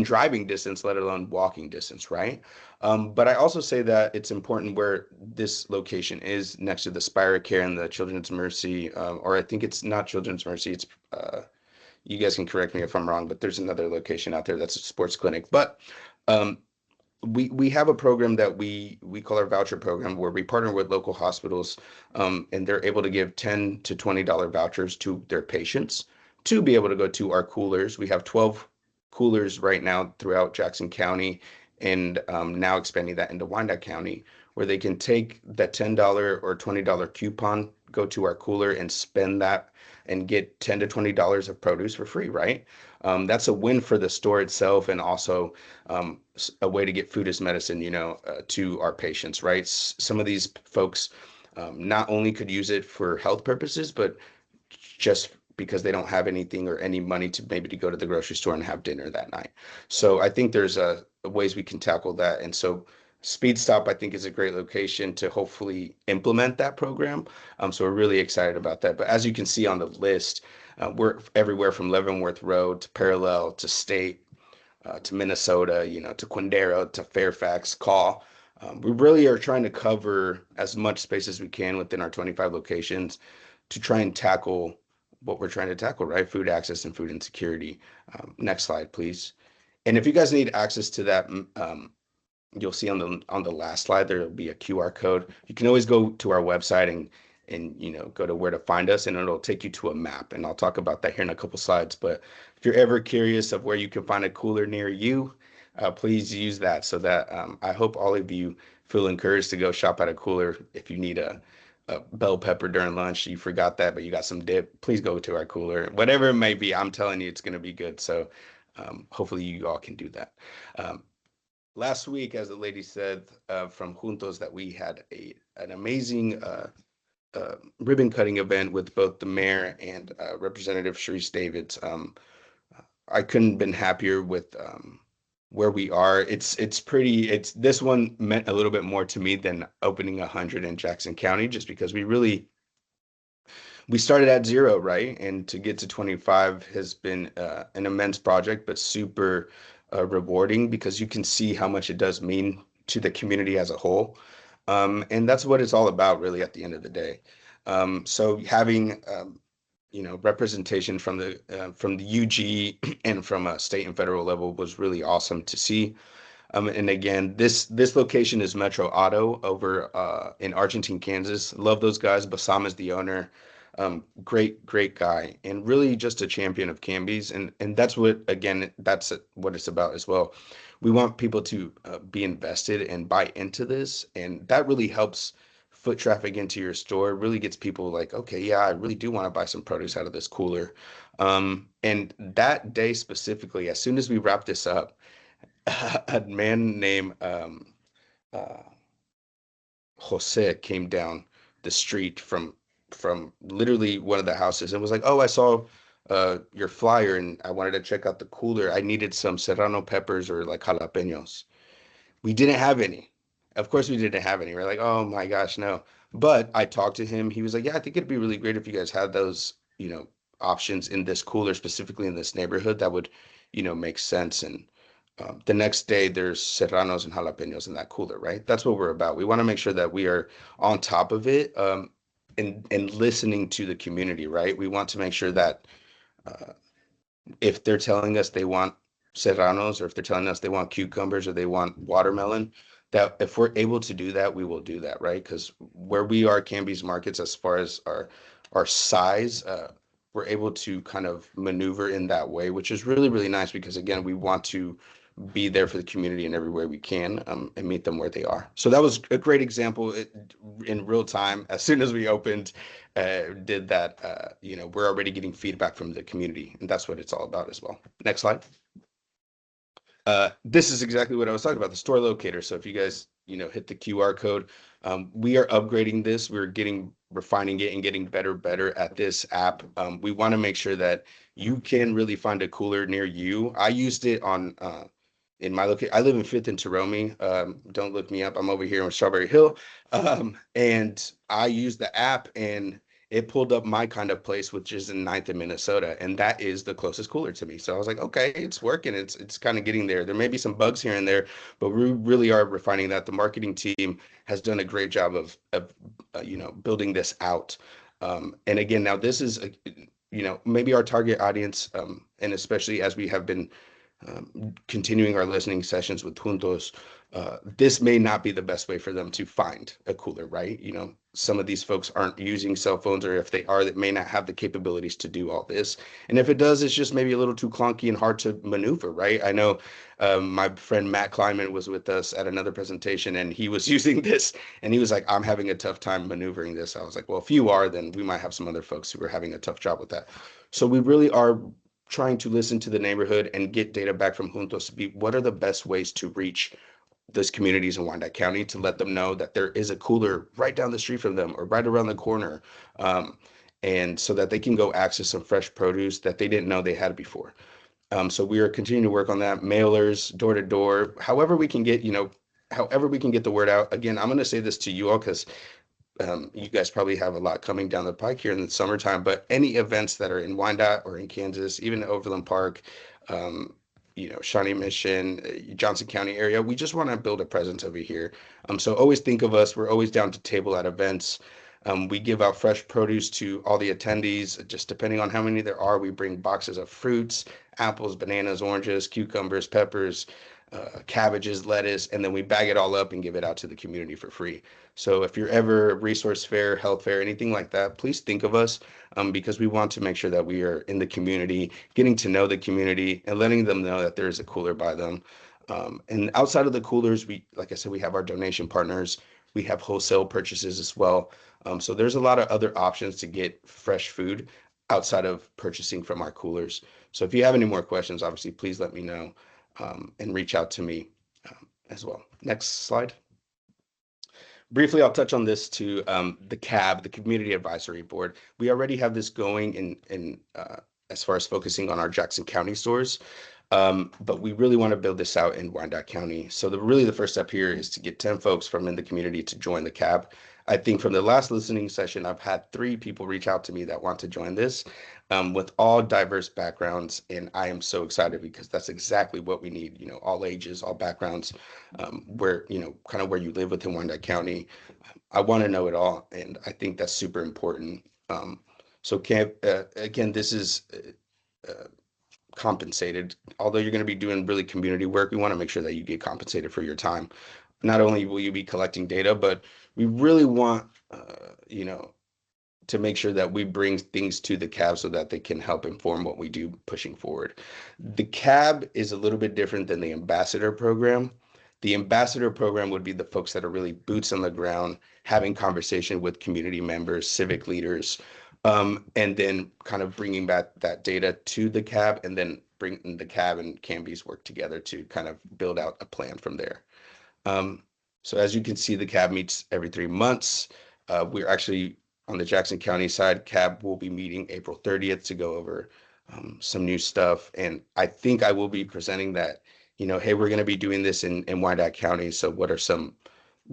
driving distance, let alone walking distance, right? But I also say that it's important where this location is next to the Spire Care and the Children's Mercy, or I think it's not Children's Mercy, it's you guys can correct me if I'm wrong, but there's another location out there that's a sports clinic. But we have a program that we call our voucher program, where we partner with local hospitals, and they're able to give $10 to $20 vouchers to their patients to be able to go to our coolers. We have 12 coolers right now throughout Jackson County, and now expanding that into Wyandotte County, where they can take that $10 or $20 coupon, go to our cooler and spend that and get $10 to $20 of produce for free, right? That's a win for the store itself, and also a way to get food as medicine, to our patients, right? Some of these folks not only could use it for health purposes, but just because they don't have anything or any money to maybe to go to the grocery store and have dinner that night. So I think there's ways we can tackle that. And so Speed Stop, I think, is a great location to hopefully implement that program. So we're really excited about that. But as you can see on the list, we're everywhere from Leavenworth Road to Parallel to State to Minnesota, to Quindaro to Fairfax, Call. We really are trying to cover as much space as we can within our 25 locations to try and tackle what we're trying to tackle, right? Food access and food insecurity. Next slide, please. And if you guys need access to that, you'll see on the last slide, there'll be a QR code. You can always go to our website and go to where to find us, and it'll take you to a map. And I'll talk about that here in a couple slides. But if you're ever curious of where you can find a cooler near you, please use that, so that I hope all of you feel encouraged to go shop at a cooler. If you need a bell pepper during lunch, you forgot that, but you got some dip, please go to our cooler. Whatever it may be, I'm telling you, it's going to be good. So hopefully you all can do that. Last week, as the lady said from Juntos, that we had an amazing ribbon cutting event with both the mayor and Representative Sharice Davids. I couldn't have been happier with where we are. This one meant a little bit more to me than opening 100 in Jackson County, just because we started at 0, right? And to get to 25 has been an immense project, but super rewarding, because you can see how much it does mean to the community as a whole. And that's what it's all about, really, at the end of the day. So having representation from the UG and from a state and federal level was really awesome to see. And again, this location is Metro Auto over in Argentine, Kansas. Love those guys. Bassam is the owner. Great guy, and really just a champion of Kanbe's. And that's what, again, that's what it's about as well. We want people to be invested and buy into this, and that really helps foot traffic into your store. It really gets people like, okay, yeah, I really do want to buy some produce out of this cooler. And that day specifically, as soon as we wrap this up, a man named uh, Jose came down the street from literally one of the houses and was like, "Oh, I saw your flyer and I wanted to check out the cooler. I needed some serrano peppers or like jalapenos." We didn't have any. Of course, we didn't have any. We're like, "Oh my gosh, no." But I talked to him. He was like, "Yeah, I think it'd be really great if you guys had those, options in this cooler, specifically in this neighborhood. That would, make sense." And the next day, there's serranos and jalapenos in that cooler, right? That's what we're about. We want to make sure that we are on top of it, and listening to the community, right? We want to make sure that uh, if they're telling us they want serranos, or if they're telling us they want cucumbers or they want watermelon, that if we're able to do that, we will do that, right? Because where we are, Canby's markets, as far as our size, we're able to kind of maneuver in that way, which is really, really nice because, again, we want to be there for the community in every way we can, and meet them where they are. So that was a great example in real time. As soon as we opened, did that, we're already getting feedback from the community, and that's what it's all about as well. Next slide. This is exactly what I was talking about, the store locator. So if you guys, hit the QR code, we are upgrading this. We're refining it and getting better at this app. We want to make sure that you can really find a cooler near you. I used it on in my location. I live in 5th and Taromie. Don't look me up. I'm over here on Strawberry Hill. And I used the app and it pulled up my kind of place, which is in 9th in Minnesota. And that is the closest cooler to me. So I was like, okay, it's working. It's kind of getting there. There may be some bugs here and there, but we really are refining that. The marketing team has done a great job of building this out. And again, now this is, maybe our target audience, and especially as we have been continuing our listening sessions with Juntos, this may not be the best way for them to find a cooler, right? Some of these folks aren't using cell phones, or if they are, that may not have the capabilities to do all this. And if it does, it's just maybe a little too clunky and hard to maneuver, right? I know my friend Matt Kleinman was with us at another presentation, and he was using this, and he was like, "I'm having a tough time maneuvering this." I was like, well, if you are, then we might have some other folks who are having a tough job with that. So we really are trying to listen to the neighborhood and get data back from Juntos to be what are the best ways to reach those communities in Wyandotte County, to let them know that there is a cooler right down the street from them or right around the corner, and so that they can go access some fresh produce that they didn't know they had before. So we are continuing to work on that, mailers, door to door, however we can get the word out. Again, I'm going to say this to you all because you guys probably have a lot coming down the pike here in the summertime, but any events that are in Wyandotte or in Kansas, even Overland Park, Shawnee Mission, Johnson County area, we just want to build a presence over here. So always think of us. We're always down to table at events. We give out fresh produce to all the attendees. Just depending on how many there are, we bring boxes of fruits, apples, bananas, oranges, cucumbers, peppers, cabbages, lettuce, and then we bag it all up and give it out to the community for free. So if you're ever resource fair, health fair, anything like that, please think of us, because we want to make sure that we are in the community, getting to know the community and letting them know that there is a cooler by them. And outside of the coolers, like I said, we have our donation partners. We have wholesale purchases as well. So there's a lot of other options to get fresh food outside of purchasing from our coolers. So if you have any more questions, obviously, please let me know, and reach out to me as well. Next slide. Briefly, I'll touch on this to the CAB, the Community Advisory Board. We already have this going in as far as focusing on our Jackson County stores, but we really want to build this out in Wyandotte County. So the first step here is to get 10 folks from in the community to join the CAB. I think from the last listening session, I've had 3 people reach out to me that want to join this, with all diverse backgrounds. And I am so excited because that's exactly what we need, all ages, all backgrounds, where, kind of where you live within Wyandotte County. I want to know it all. And I think that's super important. So again, this is compensated. Although you're going to be doing really community work, we want to make sure that you get compensated for your time. Not only will you be collecting data, but we really want, to make sure that we bring things to the cab so that they can help inform what we do pushing forward. The cab is a little bit different than the ambassador program. The ambassador program would be the folks that are really boots on the ground, having conversation with community members, civic leaders, and then kind of bringing back that data to the cab, and then bringing the cab and Kanbe's work together to kind of build out a plan from there. So as you can see, the cab meets every 3 months. We're actually on the Jackson County side, cab will be meeting April 30th to go over some new stuff. And I think I will be presenting that, you know, hey, we're going to be doing this in Wyandotte County. So what are some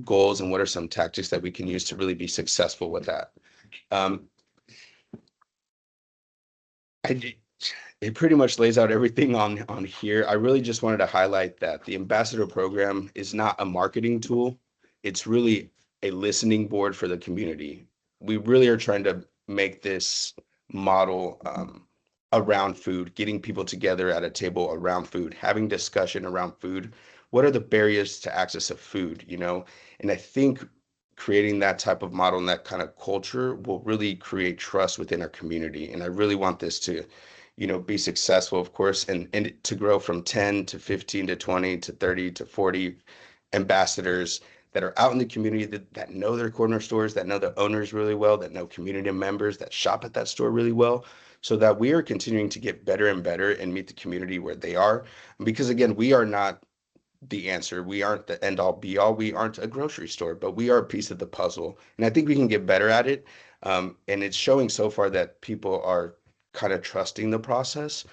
goals and what are some tactics that we can use to really be successful with that? It pretty much lays out everything on here. I really just wanted to highlight that the ambassador program is not a marketing tool. It's really a listening board for the community. We really are trying to make this model around food, getting people together at a table around food, having discussion around food. What are the barriers to access of food, you know? And I think creating that type of model and that kind of culture will really create trust within our community. And I really want this to, you know, be successful, of course, and to grow from 10 to 15 to 20 to 30 to 40 ambassadors that are out in the community that know their corner stores, that know the owners really well, that know community members, that shop at that store really well, so that we are continuing to get better and better and meet the community where they are. Because again, we are not the answer. We aren't the end all be all. We aren't a grocery store, but we are a piece of the puzzle. And I think we can get better at it. And it's showing so far that people are kind of trusting the process.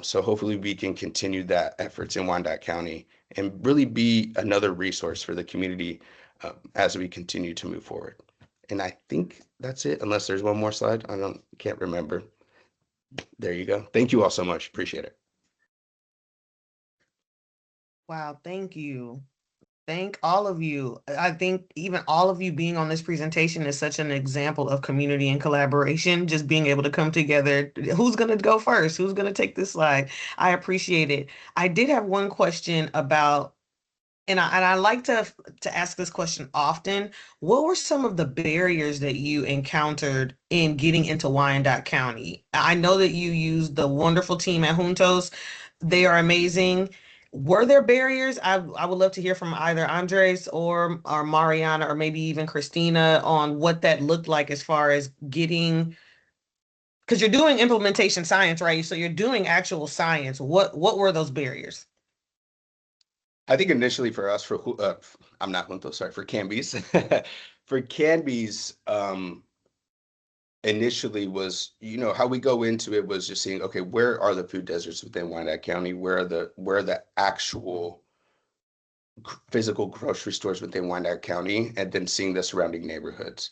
So hopefully we can continue that efforts in Wyandotte County and really be another resource for the community as we continue to move forward. And I think that's it, unless there's one more slide. Can't remember. There you go. Thank you all so much. Appreciate it. Wow, thank you. Thank all of you. I think even all of you being on this presentation is such an example of community and collaboration, just being able to come together. Who's going to go first? Who's going to take this slide? I appreciate it. I did have one question about, and I like to ask this question often. What were some of the barriers that you encountered in getting into Wyandotte County? I know that you used the wonderful team at Juntos. They are amazing. Were there barriers? I would love to hear from either Andres or Mariana or maybe even Christina on what that looked like as far as getting, because you're doing implementation science, right? So you're doing actual science. What were those barriers? I think initially for us, I'm not Juntos, sorry, for Kanbe's. For Kanbe's, initially was, you know, how we go into it was just seeing, okay, where are the food deserts within Wyandotte County? Where are the actual physical grocery stores within Wyandotte County? And then seeing the surrounding neighborhoods.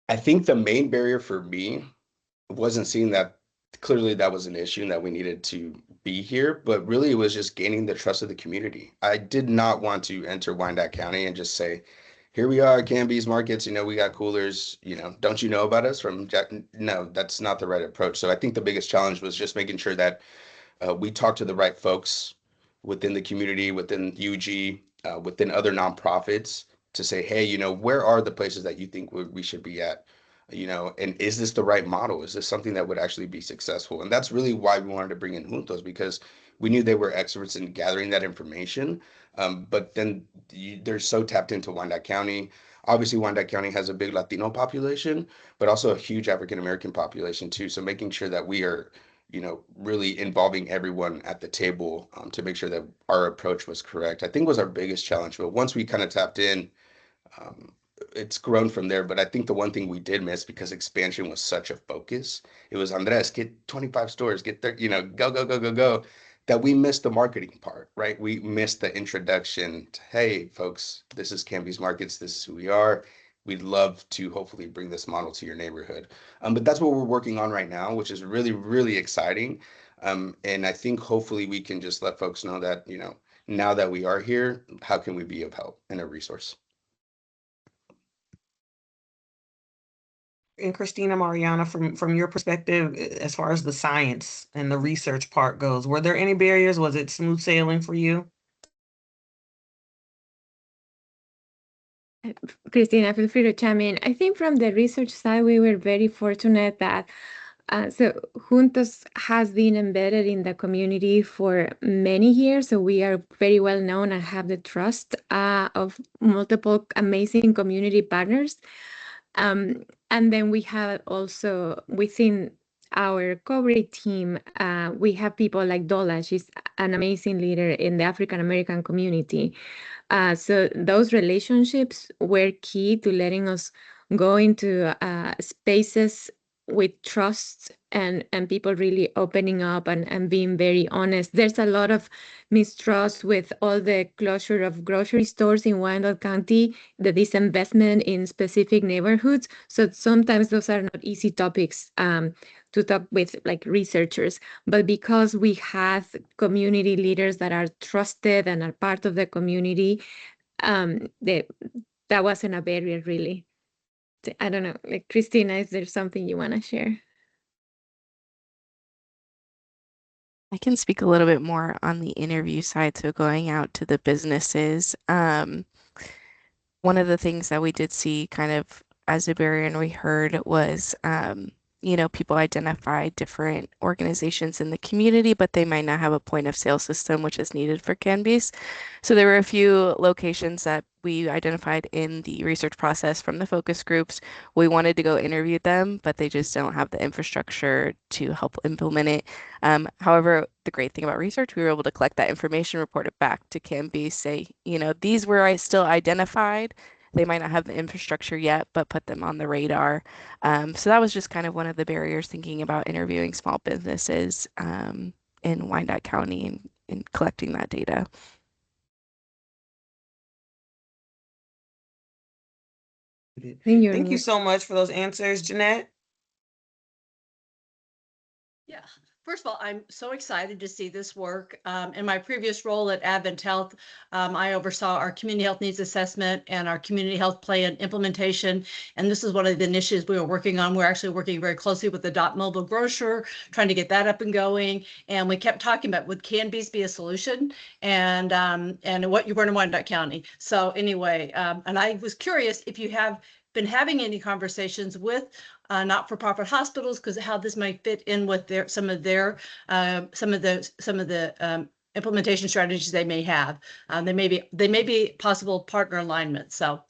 I think the main barrier for me wasn't seeing that clearly that was an issue and that we needed to be here, but really it was just gaining the trust of the community. I did not want to enter Wyandotte County and just say, here we are, Kanbe's Markets, you know, we got coolers, you know, don't you know about us from Jack? No, that's not the right approach. So I think the biggest challenge was just making sure that we talk to the right folks within the community, within UG, within other nonprofits to say, hey, you know, where are the places that you think we should be at? You know, and is this the right model? Is this something that would actually be successful? And that's really why we wanted to bring in Juntos, because we knew they were experts in gathering that information. But then they're so tapped into Wyandotte County. Obviously, Wyandotte County has a big Latino population, but also a huge African-American population too. So making sure that we are, you know, really involving everyone at the table to make sure that our approach was correct, I think was our biggest challenge. But once we kind of tapped in, it's grown from there. But I think the one thing we did miss, because expansion was such a focus, it was Andres, get 25 stores, get there, you know, go, that we missed the marketing part, right? We missed the introduction to, hey, folks, this is Kanbe's Markets, this is who we are. We'd love to hopefully bring this model to your neighborhood. But that's what we're working on right now, which is really, really exciting. And I think hopefully we can just let folks know that, you know, now that we are here, how can we be of help and a resource? And Christina, Mariana, from your perspective, as far as the science and the research part goes, were there any barriers? Was it smooth sailing for you? Christina, feel free to chime in. I think from the research side, we were very fortunate that so Juntos has been embedded in the community for many years, so we are very well known and have the trust of multiple amazing community partners. And then we have also within our coverage team, we have people like Dola. She's an amazing leader in the African American community. So those relationships were key to letting us go into spaces with trust and people really opening up and being very honest. There's a lot of mistrust with all the closure of grocery stores in Wyandotte County, the disinvestment in specific neighborhoods. So sometimes those are not easy topics to talk with like researchers, but because we have community leaders that are trusted and are part of the community, that wasn't a barrier really. I don't know, like Christina, is there something you want to share? I can speak a little bit more on the interview side, so going out to the businesses. One of the things that we did see kind of as a barrier and we heard was, people identify different organizations in the community, but they might not have a point of sale system, which is needed for Kanbe's. So there were a few locations that we identified in the research process from the focus groups. We wanted to go interview them, but they just don't have the infrastructure to help implement it. However, the great thing about research, we were able to collect that information, report it back to Kanbe, say, these were still identified. They might not have the infrastructure yet, but put them on the radar. So that was just kind of one of the barriers thinking about interviewing small businesses in Wyandotte County and collecting that data. Thank you so much for those answers, Jeanette. Yeah. First of all, I'm so excited to see this work. In my previous role at Advent Health, I oversaw our community health needs assessment and our community health plan implementation. And this is one of the initiatives we were working on. We're actually working very closely with the Dot Mobile Grocer, trying to get that up and going. And we kept talking about, would Kanbe's be a solution? And what you were in Wyandotte County. So anyway, and I was curious if you have been having any conversations with not-for-profit hospitals, because how this might fit in with some of the implementation strategies they may have. They may be possible partner alignment. So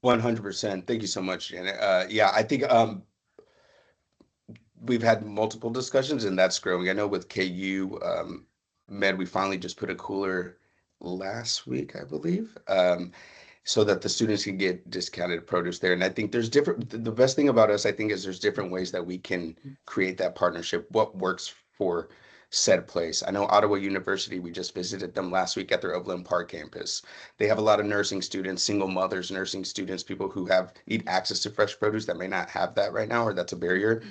100%. Thank you so much, Janet. Yeah, I think we've had multiple discussions and that's growing. I know with KU Med, we finally just put a cooler last week, I believe. So that the students can get discounted produce there. And I think there's the best thing about us, I think, is there's different ways that we can create that partnership, what works for said place. I know Ottawa University, we just visited them last week at their Overland Park campus. They have a lot of nursing students, single mothers, nursing students, people who need access to fresh produce that may not have that right now, or that's a barrier.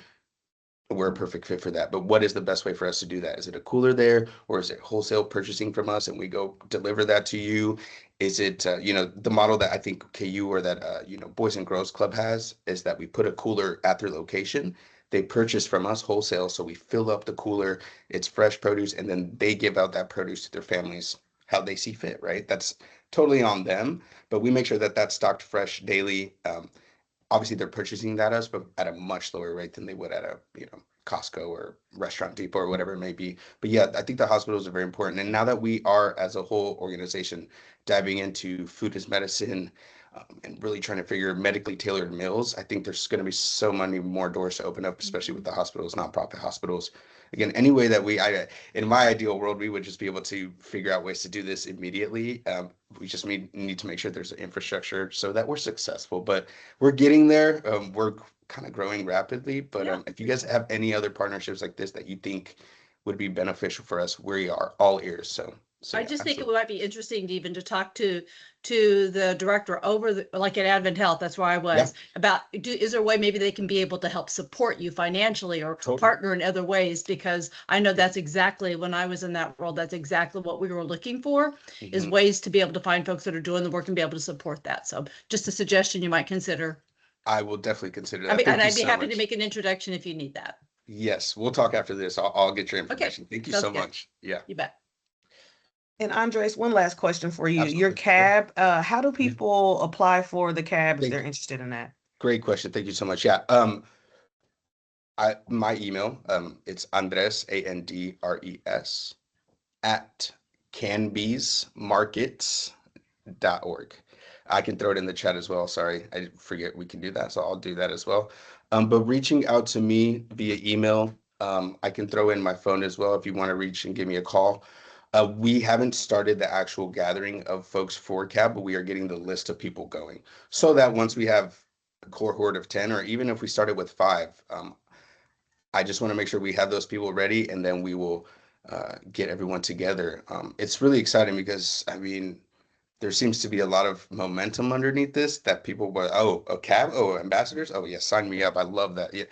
We're a perfect fit for that. But what is the best way for us to do that? Is it a cooler there, or is it wholesale purchasing from us and we go deliver that to you? Is it, the model that I think KU or that, Boys and Girls Club has is that we put a cooler at their location. They purchase from us wholesale. So we fill up the cooler, it's fresh produce, and then they give out that produce to their families how they see fit, right? That's totally on them, but we make sure that that's stocked fresh daily. Obviously they're purchasing that us, but at a much lower rate than they would at a, Costco or Restaurant Depot or whatever it may be. But yeah, I think the hospitals are very important. And now that we are, as a whole organization, diving into food as medicine and really trying to figure medically tailored meals, I think there's going to be so many more doors to open up, especially with the hospitals, nonprofit hospitals. Again, any way that in my ideal world, we would just be able to figure out ways to do this immediately. We just need to make sure there's an infrastructure so that we're successful, but we're getting there. We're kind of growing rapidly, but if you guys have any other partnerships like this that you think would be beneficial for us, we are all ears. So I just think it might be interesting to even talk to the director over like at Advent Health, that's where I was, about is there a way maybe they can be able to help support you financially or partner in other ways? Because I know that's exactly, when I was in that role, that's exactly what we were looking for, is ways to be able to find folks that are doing the work and be able to support that. So just a suggestion you might consider. I will definitely consider that. And I'd be happy to make an introduction if you need that. Yes, we'll talk after this. I'll get your information. Okay. Thank you Sounds so good. much. Yeah. You bet. And Andres, one last question for you. Absolutely. Your cab, how do people apply for the cab if Thank they're you. interested in that? Great question. Thank you so much. Yeah. My email, it's Andres, Andres, at canbesmarkets.org. I can throw it in the chat as well. Sorry, I forget we can do that, so I'll do that as well. But reaching out to me via email, I can throw in my phone as well if you want to reach and give me a call. We haven't started the actual gathering of folks for CAB, but we are getting the list of people going so that once we have a cohort of 10, or even if we started with 5, I just want to make sure we have those people ready, and then we will get everyone together. It's really exciting because, I mean, there seems to be a lot of momentum underneath this that people were, oh, a cab, oh, ambassadors, oh, yeah, sign me up. I love that. Yeah,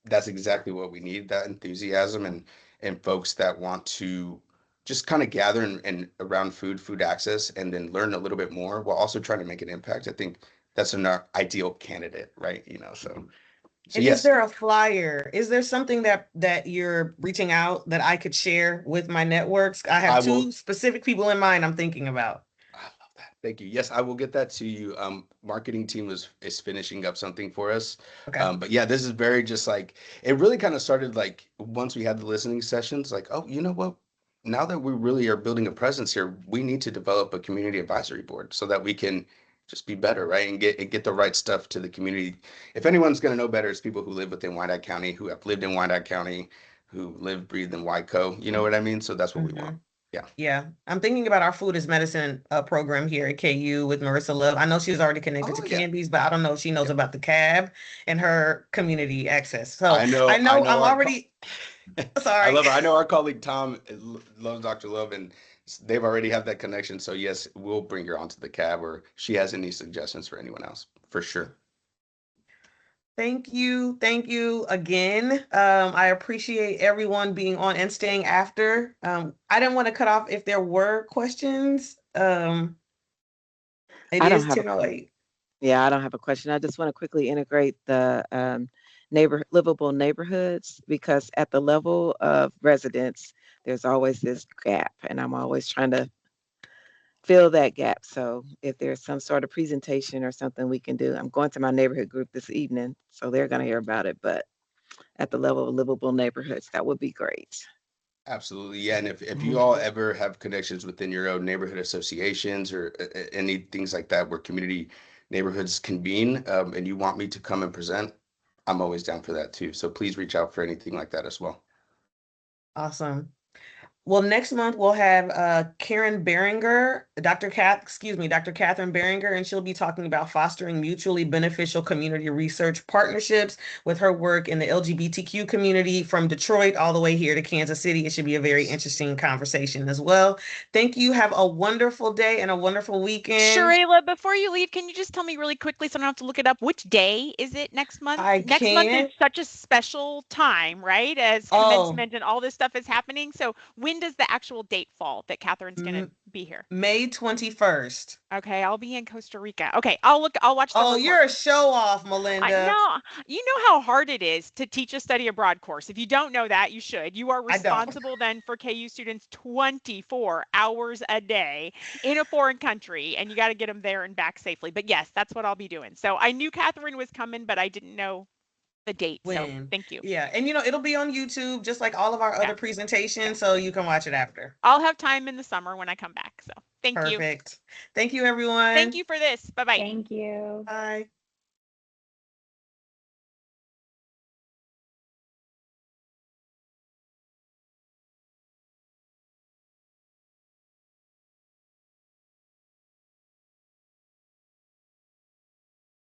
that's exactly what we need, that enthusiasm and folks that want to just kind of gather and around food access, and then learn a little bit more while also trying to make an impact. I think that's an ideal candidate, right? You know, so And is yes. there a flyer? Is there something that you're reaching out that I could share with my networks? I have I two will. specific people in mind I'm thinking about. Thank you. Yes, I will get that to you. Marketing team is finishing up something for us. Okay. But yeah, this is very just like, it really kind of started like once we had the listening sessions, like, oh, you know what? Now that we really are building a presence here, we need to develop a community advisory board so that we can just be better, right? And get the right stuff to the community. If anyone's going to know better, it's people who live within Wyandotte County, who have lived in Wyandotte County, who live, breathe in Wyco. You know what I mean? So that's what we want. Yeah. Yeah. I'm thinking about our food is medicine program here at KU with Marissa Love. I know she's already connected to Canby's, but I don't know if she knows about the cab and her community access. So I know I'm our already I sorry. love her. I know our colleague Tom loves Dr. Love, and they've already have that connection. So yes, we'll bring her onto the cab, or she has any suggestions for anyone else, for sure. Thank you. Thank you again. I appreciate everyone being on and staying after. I didn't want to cut off if there were questions. It I don't is have a 10:08. Yeah, I don't have a question. I just want to quickly integrate the livable neighborhoods, because at the level of residents, there's always this gap, and I'm always trying to fill that gap. So if there's some sort of presentation or something we can do, I'm going to my neighborhood group this evening, so they're going to hear about it. But at the level of livable neighborhoods, that would be great. Absolutely. Yeah. And if you all ever have connections within your own neighborhood associations or any things like that where community neighborhoods convene, and you want me to come and present, I'm always down for that too. So please reach out for anything like that as well. Awesome. Well, next month we'll have Catherine Beringer, Dr. Catherine Beringer, and she'll be talking about fostering mutually beneficial community research partnerships with her work in the LGBTQ community from Detroit all the way here to Kansas City. It should be a very interesting conversation as well. Thank you. Have a wonderful day and a wonderful weekend. Sharayla, before you leave, can you just tell me really quickly, so I don't have to look it up, which day is it next month? Next month is such a special time, right? As commencement and all this stuff is happening. So when does the actual date fall that Catherine's going to be here? May 21st. Okay, I'll be in Costa Rica. Okay, I'll watch the report. You're a show off, Melinda. No, you know how hard it is to teach a study abroad course. If you don't know that, you should. You are responsible then for KU students 24 hours a day in a foreign country, and you got to get them there and back safely. But yes, that's what I'll be doing. So I knew Catherine was coming, but I didn't know the date. So thank you. Yeah, and it'll be on YouTube just like all of our other presentations, so you can watch it after. I'll have time in the summer when I come back. So thank you. Perfect. Thank you, everyone. Thank you for this. Bye-bye. Thank you. Bye.